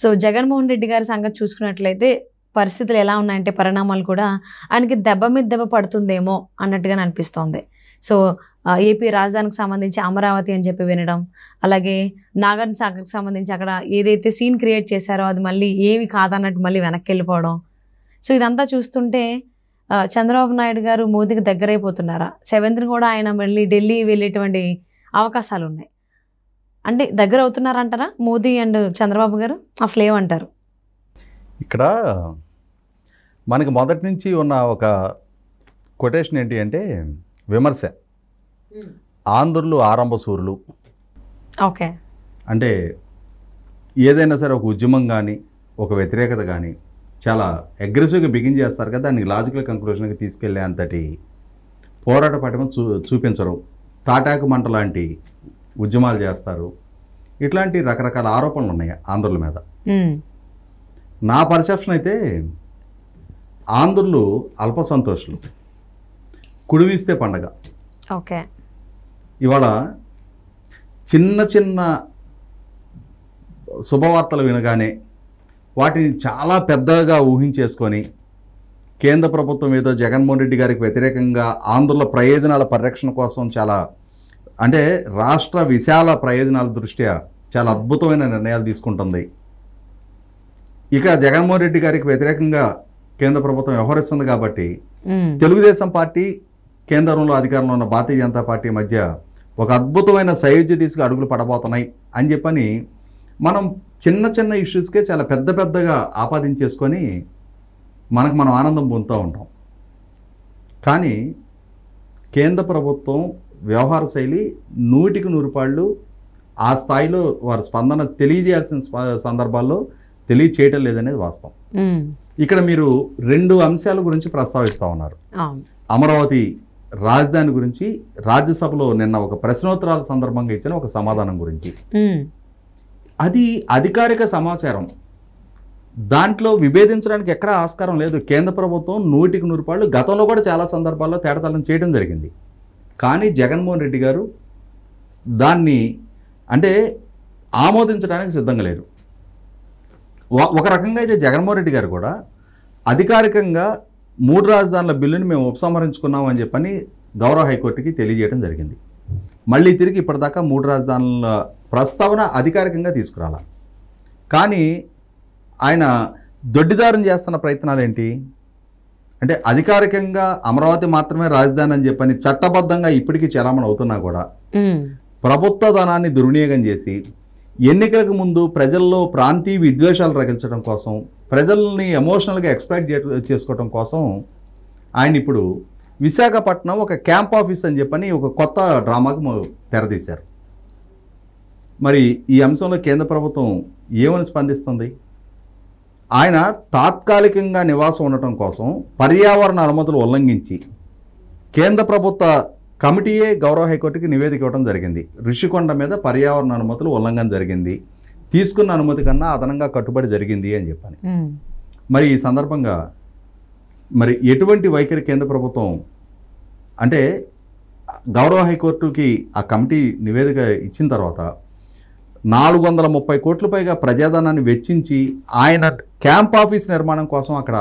So Jaganmohan Reddy గారి సంగతి చూసుకున్నట్లయితే పరిస్థితులు ఎలా ఉన్నాయంటే పరిణామాలు కూడా ఆయనకి దెబ్బ మీద దెబ్బ పడుతుందేమో అన్నట్టుగా అనిపిస్తోంది. సో ఏపీ రాజధానికి సంబంధించి అమరావతి అని చెప్పి వినడం, అలాగే నాగార్జున సాగర్కి సంబంధించి అక్కడ ఏదైతే సీన్ క్రియేట్ చేశారో అది మళ్ళీ ఏమి కాదన్నట్టు మళ్ళీ వెనక్కి వెళ్ళిపోవడం. సో ఇదంతా చూస్తుంటే చంద్రబాబు నాయుడు గారు మోదీకి దగ్గరైపోతున్నారా? 7th కూడా ఆయన మళ్ళీ ఢిల్లీ వెళ్ళేటువంటి అవకాశాలు ఉన్నాయి. అంటే దగ్గర అవుతున్నారంటారా మోదీ అండ్ చంద్రబాబు గారు? అసలు ఏమంటారు? ఇక్కడ మనకి మొదటి నుంచి ఉన్న ఒక కొటేషన్ ఏంటి అంటే విమర్శ. ఆంధ్రులు ఆరంభ సూరులు. ఓకే. అంటే ఏదైనా సరే ఒక ఉద్యమం కానీ ఒక వ్యతిరేకత కానీ చాలా అగ్రెసివ్గా బిగిన్ చేస్తారు కదా, దాన్ని లాజికల్ కంక్లూషన్కి తీసుకెళ్లే అంతటి పోరాట పటిమ చూపించరు. తాటాకు మంట లాంటి ఉద్యమాలు చేస్తారు. ఇట్లాంటి రకరకాల ఆరోపణలు ఉన్నాయి ఆంధ్రుల మీద. నా పర్సెప్షన్ అయితే ఆంధ్రులు అల్ప సంతోషులు, కుడివిస్తే పండగ. ఓకే. ఇవాళ చిన్న చిన్న శుభవార్తలు వినగానే వాటిని చాలా పెద్దగా ఊహించేసుకొని కేంద్ర ప్రభుత్వం ఏదో జగన్మోహన్ రెడ్డి గారికి వ్యతిరేకంగా ఆంధ్రుల ప్రయోజనాల పరిరక్షణ కోసం చాలా అంటే రాష్ట్ర విశాల ప్రయోజనాల దృష్ట్యా చాలా అద్భుతమైన నిర్ణయాలు తీసుకుంటుంది. ఇక జగన్మోహన్ రెడ్డి గారికి వ్యతిరేకంగా కేంద్ర ప్రభుత్వం వ్యవహరిస్తుంది కాబట్టి తెలుగుదేశం పార్టీ కేంద్రంలో అధికారంలో ఉన్న భారతీయ జనతా పార్టీ మధ్య ఒక అద్భుతమైన సయోధ్య దిశగా అడుగులు పడబోతున్నాయి అని చెప్పని మనం చిన్న చిన్న ఇష్యూస్కే చాలా పెద్ద పెద్దగా ఆపాదించేసుకొని మనం ఆనందం పొందుతూ ఉంటాం. కానీ కేంద్ర ప్రభుత్వం వ్యవహార శైలి 100కి 100 ఆ స్థాయిలో వారి స్పందన తెలియజేయాల్సిన సందర్భాల్లో తెలియచేయటం లేదనేది వాస్తవం. ఇక్కడ మీరు 2 అంశాల గురించి ప్రస్తావిస్తూ ఉన్నారు. అమరావతి రాజధాని గురించి రాజ్యసభలో నిన్న ఒక ప్రశ్నోత్తరాల సందర్భంగా ఇచ్చిన ఒక సమాధానం గురించి. అది అధికారిక సమాచారం, దాంట్లో విభేదించడానికి ఎక్కడా ఆస్కారం లేదు. కేంద్ర ప్రభుత్వం 100కి 100 గతంలో కూడా చాలా సందర్భాల్లో తేడతలం చేయడం జరిగింది. కానీ జగన్మోహన్ రెడ్డి గారు దాన్ని అంటే ఆమోదించడానికి సిద్ధంగా లేరు. ఒక రకంగా అయితే జగన్మోహన్ రెడ్డి గారు కూడా అధికారికంగా 3 రాజధానుల బిల్లుని మేము ఉపసంహరించుకున్నాం అని చెప్పని గౌరవ హైకోర్టుకి తెలియజేయడం జరిగింది. మళ్ళీ తిరిగి ఇప్పటిదాకా 3 రాజధానుల ప్రస్తావన అధికారికంగా తీసుకురాల. కానీ ఆయన దొడ్డిదారం చేస్తున్న ప్రయత్నాలు ఏంటి అంటే అధికారికంగా అమరావతి మాత్రమే రాజధాని అని చెప్పని చట్టబద్ధంగా ఇప్పటికీ చలామణి అవుతున్నా కూడా ప్రభుత్వ ధనాన్ని దుర్వినియోగం చేసి ఎన్నికలకు ముందు ప్రజల్లో ప్రాంతీయ విద్వేషాలు రగిల్చడం కోసం, ప్రజల్ని ఎమోషనల్గా ఎక్స్ప్లాయిట్ చేసుకోవడం కోసం ఆయన ఇప్పుడు విశాఖపట్నం ఒక క్యాంప్ ఆఫీస్ అని చెప్పని ఒక కొత్త డ్రామాకు తెరదీశారు. మరి ఈ అంశంలో కేంద్ర ప్రభుత్వం ఏమని స్పందిస్తుంది? ఆయన తాత్కాలికంగా నివాసం ఉండటం కోసం పర్యావరణ అనుమతులు ఉల్లంఘించి కేంద్ర ప్రభుత్వ కమిటీయే గౌరవ హైకోర్టుకి నివేదిక ఇవ్వడం జరిగింది. ఋషికొండ మీద పర్యావరణ అనుమతులు ఉల్లంఘన జరిగింది, తీసుకున్న అనుమతి కన్నా అదనంగా కట్టుబడి జరిగింది అని చెప్పని. మరి ఈ సందర్భంగా మరి ఎటువంటి వైఖరి కేంద్ర ప్రభుత్వం అంటే గౌరవ హైకోర్టుకి ఆ కమిటీ నివేదిక ఇచ్చిన తర్వాత 430 కోట్ల పైగా ప్రజాధనాన్ని వెచ్చించి ఆయన క్యాంప్ ఆఫీస్ నిర్మాణం కోసం అక్కడ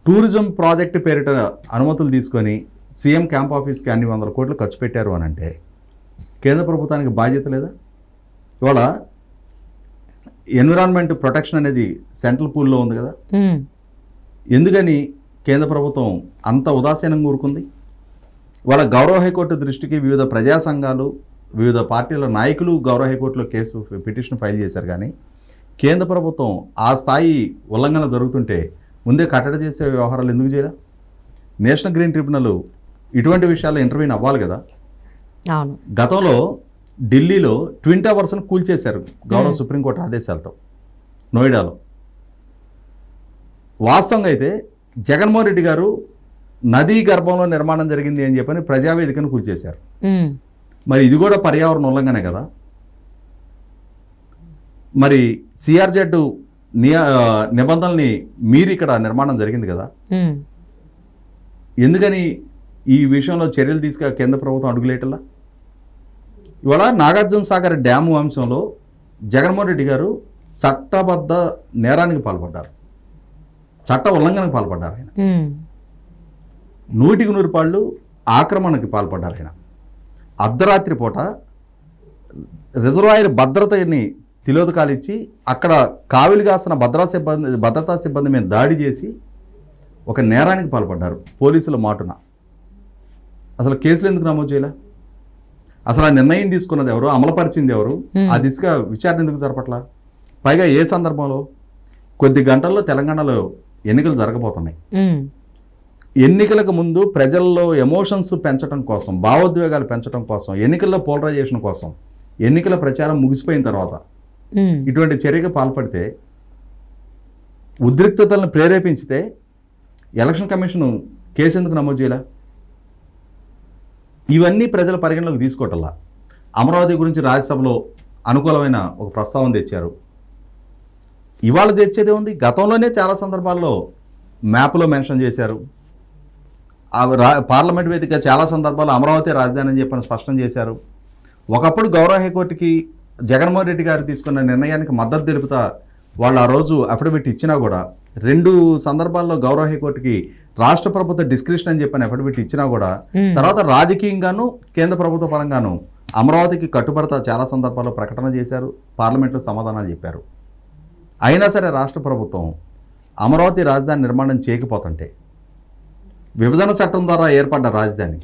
టూరిజం ప్రాజెక్టు పేరిట అనుమతులు తీసుకొని సీఎం క్యాంప్ ఆఫీస్కి అన్ని 100 కోట్లు ఖర్చు పెట్టారు అని అంటే కేంద్ర ప్రభుత్వానికి బాధ్యత లేదా? ఇవాళ ఎన్విరాన్మెంట్ ప్రొటెక్షన్ అనేది సెంట్రల్ పూల్లో ఉంది కదా, ఎందుకని కేంద్ర ప్రభుత్వం అంత ఉదాసీనంగా ఊరుకుంది? ఇవాళ గౌరవ హైకోర్టు దృష్టికి వివిధ ప్రజా సంఘాలు, వివిధ పార్టీల నాయకులు గౌరవ హైకోర్టులో పిటిషన్ ఫైల్ చేశారు. కానీ కేంద్ర ప్రభుత్వం ఆ స్థాయి ఉల్లంఘన జరుగుతుంటే ముందే కట్టడి చేసే వ్యవహారాలు ఎందుకు చేయాలి? నేషనల్ గ్రీన్ ట్రిబ్యునల్ ఇటువంటి విషయాల్లో ఇంటర్వ్యూని అవ్వాలి కదా. గతంలో ఢిల్లీలో ట్విన్ టవర్స్ను కూల్చేశారు గౌరవ సుప్రీంకోర్టు ఆదేశాలతో నోయిడాలో. వాస్తవంగా అయితే జగన్మోహన్ రెడ్డి గారు నదీ గర్భంలో నిర్మాణం జరిగింది అని చెప్పని ప్రజావేదికను కూల్చేశారు. మరి ఇది కూడా పర్యావరణ ఉల్లంఘనే కదా. మరి సిఆర్జెడ్ నిబంధనల్ని మీరు ఇక్కడ నిర్మాణం జరిగింది కదా, ఎందుకని ఈ విషయంలో చర్యలు తీసుకు కేంద్ర ప్రభుత్వం అడుగులేటలా? ఇవాళ నాగార్జున సాగర్ డ్యాము అంశంలో జగన్మోహన్ రెడ్డి గారు చట్టబద్ధ నేరానికి పాల్పడ్డారు, చట్ట ఉల్లంఘనకు పాల్పడ్డారు ఆయన. 100% ఆక్రమణకి పాల్పడ్డారు ఆయన. అర్ధరాత్రి పూట రిజర్వాయర్ భద్రతని తిలోదకాలిచ్చి అక్కడ కావిలి కాస్తున్న భద్రతా సిబ్బంది మీద దాడి చేసి ఒక నేరానికి పాల్పడ్డారు పోలీసుల మాటున. అసలు కేసులు ఎందుకు నమోదు చేయలే? అసలు ఆ నిర్ణయం తీసుకున్నది ఎవరు, అమలుపరిచింది ఎవరు, ఆ దిశగా విచారణ ఎందుకు జరపట్లా? పైగా ఏ సందర్భంలో? కొద్ది గంటల్లో తెలంగాణలో ఎన్నికలు జరగబోతున్నాయి. ఎన్నికలకు ముందు ప్రజల్లో ఎమోషన్స్ పెంచడం కోసం, భావోద్వేగాలు పెంచడం కోసం, ఎన్నికల్లో పోలరైజేషన్ కోసం, ఎన్నికల ప్రచారం ముగిసిపోయిన తర్వాత ఇటువంటి చర్యకు పాల్పడితే, ఉద్రిక్తతలను ప్రేరేపించితే ఎలక్షన్ కమిషన్ కేసు ఎందుకు నమోదు చేయలే? ఇవన్నీ ప్రజల పరిగణలోకి తీసుకోవటంలా. అమరావతి గురించి రాజ్యసభలో అనుకూలమైన ఒక ప్రస్తావన తెచ్చారు. ఇవాళ తెచ్చేదే ఉంది. గతంలోనే చాలా సందర్భాల్లో మ్యాప్లో మెన్షన్ చేశారు. పార్లమెంట్ వేదిక చాలా సందర్భాల్లో అమరావతి రాజధాని అని చెప్పని స్పష్టం చేశారు. ఒకప్పుడు గౌరవ హైకోర్టుకి జగన్మోహన్ రెడ్డి గారు తీసుకున్న నిర్ణయానికి మద్దతు తెలుపుతా వాళ్ళు ఆ రోజు అఫిడవిట్ ఇచ్చినా కూడా, 2 సందర్భాల్లో గౌరవ హైకోర్టుకి రాష్ట్ర ప్రభుత్వ డిస్క్రిప్షన్ అని చెప్పని అఫిడవిట్ ఇచ్చినా కూడా, తర్వాత రాజకీయంగాను కేంద్ర ప్రభుత్వ పరంగాను అమరావతికి కట్టుబడతా చాలా సందర్భాల్లో ప్రకటన చేశారు, పార్లమెంట్లో సమాధానాలు చెప్పారు. అయినా సరే రాష్ట్ర ప్రభుత్వం అమరావతి రాజధాని నిర్మాణం చేయకపోతుంటే, విభజన చట్టం ద్వారా ఏర్పడ్డ రాజధాని,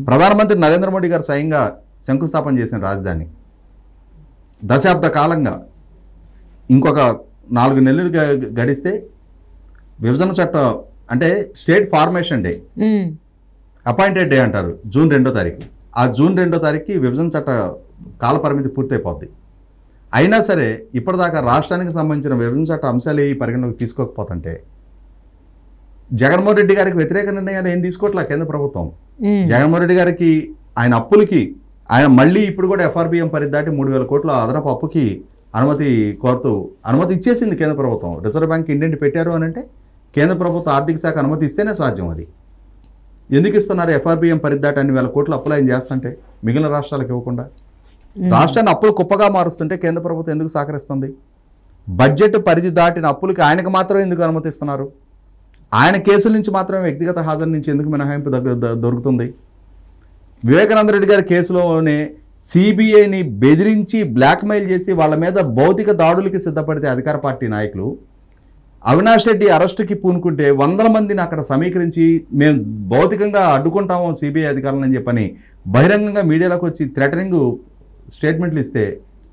ప్రధానమంత్రి నరేంద్ర మోడీ గారు స్వయంగా శంకుస్థాపన చేసిన రాజధాని, దశాబ్ద కాలంగా ఇంకొక 4 నెలలు గడిస్తే విభజన చట్టం అంటే state formation day, appointed day అంటారు, జూన్ 2వ తారీఖు. ఆ జూన్ 2వ తారీఖుకి విభజన చట్ట కాల పరిమితి పూర్తయిపోద్ది. అయినా సరే ఇప్పటిదాకా రాష్ట్రానికి సంబంధించిన విభజన చట్ట అంశాలు ఈ పరిగణలోకి తీసుకోకపోతుంటే, జగన్మోహన్ రెడ్డి గారికి వ్యతిరేక నిర్ణయాలు ఏం తీసుకోవట్లా కేంద్ర ప్రభుత్వం. జగన్మోహన్ రెడ్డి గారికి ఆయన అప్పులకి ఆయన మళ్ళీ ఇప్పుడు కూడా FRBM పరిధి దాటి 3,000 కోట్ల అదనపు అప్పుకి అనుమతి కోరుతూ అనుమతి ఇచ్చేసింది కేంద్ర ప్రభుత్వం. రిజర్వ్ బ్యాంక్ ఇండెంట్ పెట్టారు అని అంటే కేంద్ర ప్రభుత్వ ఆర్థిక శాఖ అనుమతి ఇస్తేనే సాధ్యం. అది ఎందుకు ఇస్తున్నారు? FRBM పరిధి దాటి అన్ని వేల కోట్లు అప్పులు ఆయన చేస్తుంటే మిగిలిన రాష్ట్రాలకు ఇవ్వకుండా, రాష్ట్రాన్ని అప్పులు కుప్పగా మారుస్తుంటే కేంద్ర ప్రభుత్వం ఎందుకు సహకరిస్తుంది? బడ్జెట్ పరిధి దాటిన అప్పులకి ఆయనకు మాత్రం ఎందుకు అనుమతిస్తున్నారు? ఆయన కేసుల నుంచి మాత్రమే వ్యక్తిగత హాజరు నుంచి ఎందుకు మినహాయింపు దొరుకుతుంది? వివేకానంద రెడ్డి గారి కేసులోనే సిబిఐని బెదిరించి బ్లాక్మెయిల్ చేసి వాళ్ళ మీద భౌతిక దాడులకి సిద్ధపడితే అధికార పార్టీ నాయకులు, అవినాష్ రెడ్డి అరెస్టుకి పూనుకుంటే 100 మందిని అక్కడ సమీకరించి మేము భౌతికంగా అడ్డుకుంటాము సిబిఐ అధికారులని చెప్పని బహిరంగంగా మీడియాలోకి వచ్చి థ్రెటనింగ్ స్టేట్మెంట్లు ఇస్తే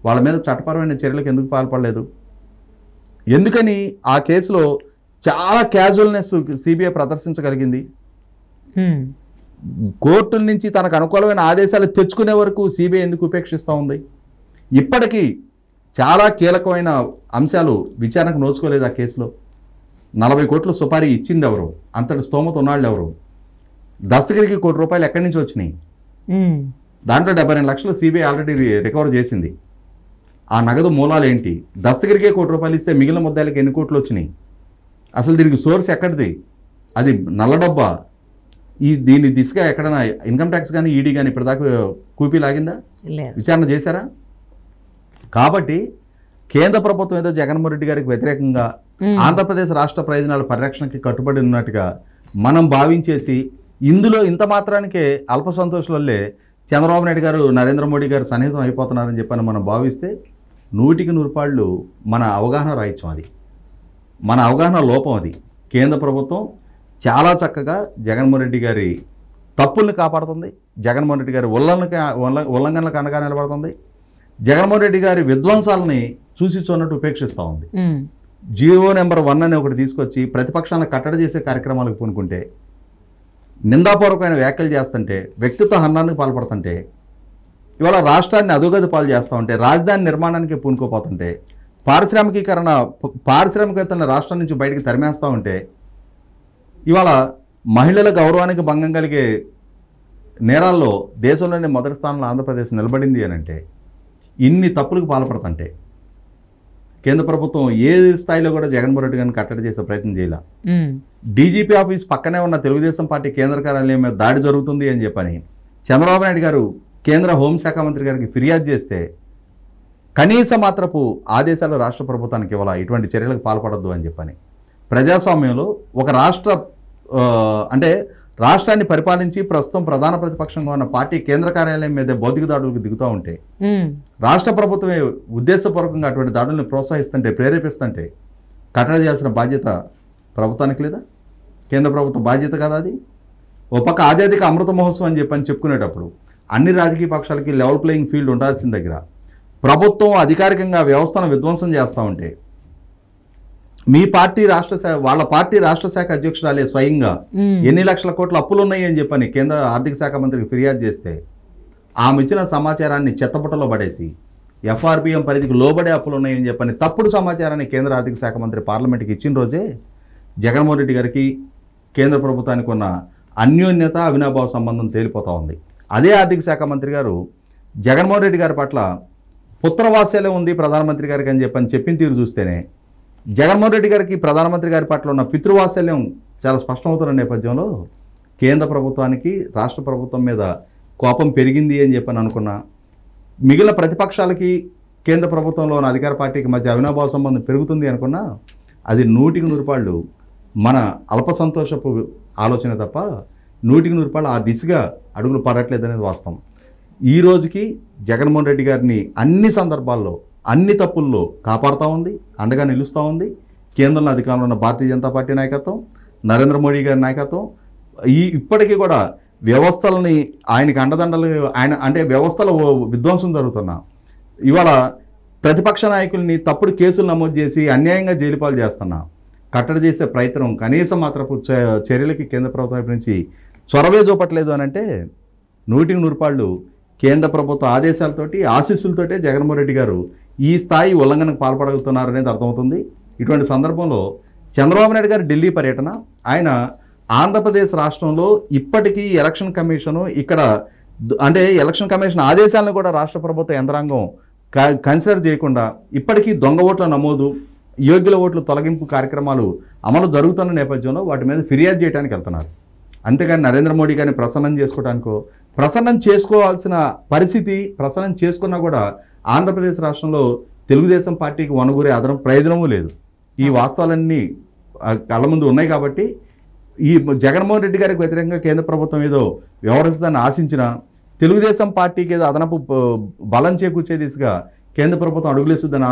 వాళ్ళ మీద చట్టపరమైన చర్యలకు ఎందుకు పాల్పడలేదు? ఎందుకని ఆ కేసులో చాలా క్యాజువల్నెస్ సిబిఐ ప్రదర్శించగలిగింది? కోర్టుల నుంచి తనకు అనుకూలమైన ఆదేశాలు తెచ్చుకునే వరకు సిబిఐ ఎందుకు ఉపేక్షిస్తూ ఉంది? ఇప్పటికీ చాలా కీలకమైన అంశాలు విచారణకు నోచుకోలేదు ఆ కేసులో. 40 కోట్ల సుపారీ ఇచ్చింది ఎవరు? అంతటి స్తోమత ఉన్నాళ్ళు ఎవరు? దస్తగిరికి ₹1 కోటి ఎక్కడి నుంచి వచ్చినాయి? దాంట్లో 72 లక్షలు సిబిఐ ఆల్రెడీ రికవర్ చేసింది. ఆ నగదు మూలాలు ఏంటి? దస్తగిరికే ₹1 ఇస్తే మిగిలిన ముద్దాలకి ఎన్ని కోట్లు వచ్చినాయి? అసలు దీనికి సోర్స్ ఎక్కడిది? అది నల్ల డబ్బా? దీని దిశగా ఎక్కడైనా ఇన్కమ్ ట్యాక్స్ కానీ ఈడీ కానీ ఇప్పటిదాకా కూపీ లాగిందా? విచారణ చేశారా? కాబట్టి కేంద్ర ప్రభుత్వం ఏదో జగన్మోహన్ రెడ్డి గారికి వ్యతిరేకంగా ఆంధ్రప్రదేశ్ రాష్ట్ర ప్రయోజనాల పరిరక్షణకి కట్టుబడి ఉన్నట్టుగా మనం భావించేసి, ఇందులో ఇంత మాత్రానికే అల్ప సంతోషాలే చంద్రబాబు నాయుడు గారు నరేంద్ర మోడీ గారు సన్నిహితం అయిపోతున్నారని చెప్పని మనం భావిస్తే 100% మన అవగాహన రాహిత్యం, అది మన అవగాహన లోపం. అది కేంద్ర ప్రభుత్వం చాలా చక్కగా జగన్మోహన్ రెడ్డి గారి తప్పుల్ని కాపాడుతుంది, జగన్మోహన్ రెడ్డి గారి ఉల్లంఘనలకు అండగా నిలబడుతుంది, జగన్మోహన్ రెడ్డి గారి విధ్వంసాలని చూసి చూడనట్టు ఉపేక్షిస్తూ ఉంది. జీవో నెంబర్ 1 అని ఒకటి తీసుకొచ్చి ప్రతిపక్షాలను కట్టడి చేసే కార్యక్రమాలకు పూనుకుంటే, నిందాపూర్వకమైన వ్యాఖ్యలు చేస్తుంటే, వ్యక్తిత్వ హననానికి పాల్పడుతుంటే, ఇవాళ రాష్ట్రాన్ని అధోగతి పాలు చేస్తూ ఉంటే, రాజధాని నిర్మాణానికి పూనుకోపోతుంటే, పారిశ్రామికవేత్తలను రాష్ట్రం నుంచి బయటికి తరిమేస్తూ ఉంటే, ఇవాళ మహిళల గౌరవానికి భంగం కలిగే నేరాల్లో దేశంలోనే మొదటి స్థానంలో ఆంధ్రప్రదేశ్ నిలబడింది అని అంటే, ఇన్ని తప్పులకు పాల్పడుతుంటే కేంద్ర ప్రభుత్వం ఏ స్థాయిలో కూడా జగన్మోహన్ రెడ్డి గారిని కట్టడి చేసే ప్రయత్నం చేయాల. డీజీపీ ఆఫీస్ పక్కనే ఉన్న తెలుగుదేశం పార్టీ కేంద్ర కార్యాలయం మీద దాడి జరుగుతుంది అని చెప్పని చంద్రబాబు నాయుడు గారు కేంద్ర హోంశాఖ మంత్రి గారికి ఫిర్యాదు చేస్తే కనీస మాత్రపు ఆదేశాలు రాష్ట్ర ప్రభుత్వానికి ఇవ్వాలా ఇటువంటి చర్యలకు పాల్పడద్దు అని చెప్పని. ప్రజాస్వామ్యంలో ఒక అంటే రాష్ట్రాన్ని పరిపాలించి ప్రస్తుతం ప్రధాన ప్రతిపక్షంగా ఉన్న పార్టీ కేంద్ర కార్యాలయం మీద భౌతిక దాడులకు దిగుతూ ఉంటే రాష్ట్ర ప్రభుత్వమే ఉద్దేశపూర్వకంగా అటువంటి దాడులను ప్రోత్సహిస్తుంటే ప్రేరేపిస్తుంటే కట్టడి చేయాల్సిన బాధ్యత ప్రభుత్వానికి లేదా? కేంద్ర ప్రభుత్వ బాధ్యత కదా అది? ఓ పక్క ఆజాదీకి అమృత మహోత్సవం అని చెప్పని చెప్పుకునేటప్పుడు అన్ని రాజకీయ పక్షాలకి లెవెల్ ప్లేయింగ్ ఫీల్డ్ ఉండాల్సిన దగ్గర ప్రభుత్వం అధికారికంగా వ్యవస్థను విధ్వంసం చేస్తూ ఉంటే మీ పార్టీ వాళ్ళ పార్టీ రాష్ట్ర శాఖ అధ్యక్షురాలే స్వయంగా ఎన్ని లక్షల కోట్ల అప్పులు ఉన్నాయి అని చెప్పని కేంద్ర ఆర్థిక శాఖ మంత్రికి ఫిర్యాదు చేస్తే ఆమె ఇచ్చిన సమాచారాన్ని చెత్తపుట్టలో పడేసి ఎఫ్ఆర్బిఎం పరిధికి లోబడే అప్పులు ఉన్నాయని చెప్పని తప్పుడు సమాచారాన్ని కేంద్ర ఆర్థిక శాఖ మంత్రి పార్లమెంట్కి ఇచ్చిన రోజే జగన్మోహన్ రెడ్డి గారికి కేంద్ర ప్రభుత్వానికి ఉన్న అన్యోన్యత అవినాభావ సంబంధం తేలిపోతూ ఉంది. అదే ఆర్థిక శాఖ మంత్రి గారు జగన్మోహన్ రెడ్డి గారి పట్ల పుత్రవాత్సల్యం ఉంది ప్రధానమంత్రి గారికి అని చెప్పిన తీరు చూస్తేనే జగన్మోహన్ రెడ్డి గారికి ప్రధానమంత్రి గారి పట్ల ఉన్న పితృవాత్సల్యం చాలా స్పష్టమవుతున్న నేపథ్యంలో కేంద్ర ప్రభుత్వానికి రాష్ట్ర ప్రభుత్వం మీద కోపం పెరిగింది అని చెప్పని అనుకున్నా, మిగిలిన ప్రతిపక్షాలకి కేంద్ర ప్రభుత్వంలో ఉన్న అధికార పార్టీకి మధ్య అవినాభావ సంబంధం పెరుగుతుంది అనుకున్నా అది 100% మన అల్ప సంతోషపు ఆలోచన తప్ప 100% ఆ దిశగా అడుగులు పడట్లేదు అనేది వాస్తవం. ఈ రోజుకి జగన్మోహన్ రెడ్డి గారిని అన్ని సందర్భాల్లో అన్ని తప్పుల్లో కాపాడుతూ ఉంది, అండగా నిలుస్తూ ఉంది. కేంద్రంలో అధికారంలో ఉన్న భారతీయ జనతా పార్టీ నాయకత్వం, నరేంద్ర మోడీ గారి నాయకత్వం ఇప్పటికీ కూడా వ్యవస్థలని ఆయనకి అండదండలు అంటే వ్యవస్థల విధ్వంసం జరుగుతున్నా ఇవాళ ప్రతిపక్ష నాయకుల్ని తప్పుడు కేసులు నమోదు చేసి అన్యాయంగా జైలు పాలు చేస్తున్నా కట్టడి చేసే ప్రయత్నం కనీసం మాత్రపు చర్యలకి కేంద్ర ప్రభుత్వం వైపు నుంచి చొరవే చూపట్లేదు అని అంటే 100% కేంద్ర ప్రభుత్వ ఆదేశాలతోటి ఆశీస్సులతోటే జగన్మోహన్ రెడ్డి గారు ఈ స్థాయి ఉల్లంఘనకు పాల్పడగలుగుతున్నారు అనేది అర్థమవుతుంది. ఇటువంటి సందర్భంలో చంద్రబాబు నాయుడు గారి ఢిల్లీ పర్యటన, ఆయన ఆంధ్రప్రదేశ్ రాష్ట్రంలో ఇప్పటికీ ఎలక్షన్ కమిషను ఇక్కడ అంటే ఎలక్షన్ కమిషన్ ఆదేశాలను కూడా రాష్ట్ర ప్రభుత్వ యంత్రాంగం కన్సిడర్ చేయకుండా ఇప్పటికీ దొంగ ఓట్ల నమోదు, యోగ్యుల ఓట్ల తొలగింపు కార్యక్రమాలు అమలు జరుగుతున్న నేపథ్యంలో వాటి మీద ఫిర్యాదు చేయడానికి వెళ్తున్నారు. అంతేగాని నరేంద్ర మోడీ గారిని ప్రసన్నం చేసుకోవడానికో ప్రసన్నం చేసుకోవాల్సిన పరిస్థితి ప్రసన్నం చేసుకున్నా కూడా ఆంధ్రప్రదేశ్ రాష్ట్రంలో తెలుగుదేశం పార్టీకి వనగూరే అదనం ప్రయోజనమూ లేదు. ఈ వాస్తవాలన్నీ కళ్ళ ముందు ఉన్నాయి కాబట్టి ఈ జగన్మోహన్ రెడ్డి గారికి వ్యతిరేకంగా కేంద్ర ప్రభుత్వం ఏదో వ్యవహరిస్తుందని ఆశించిన తెలుగుదేశం పార్టీకి ఏదో అదనపు బలం చేకూర్చే దిశగా కేంద్ర ప్రభుత్వం అడుగులేస్తుందని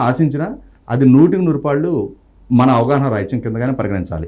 ఆశించినా అది 100% మన అవగాహన రాహిత్యం కిందగానే పరిగణించాలి.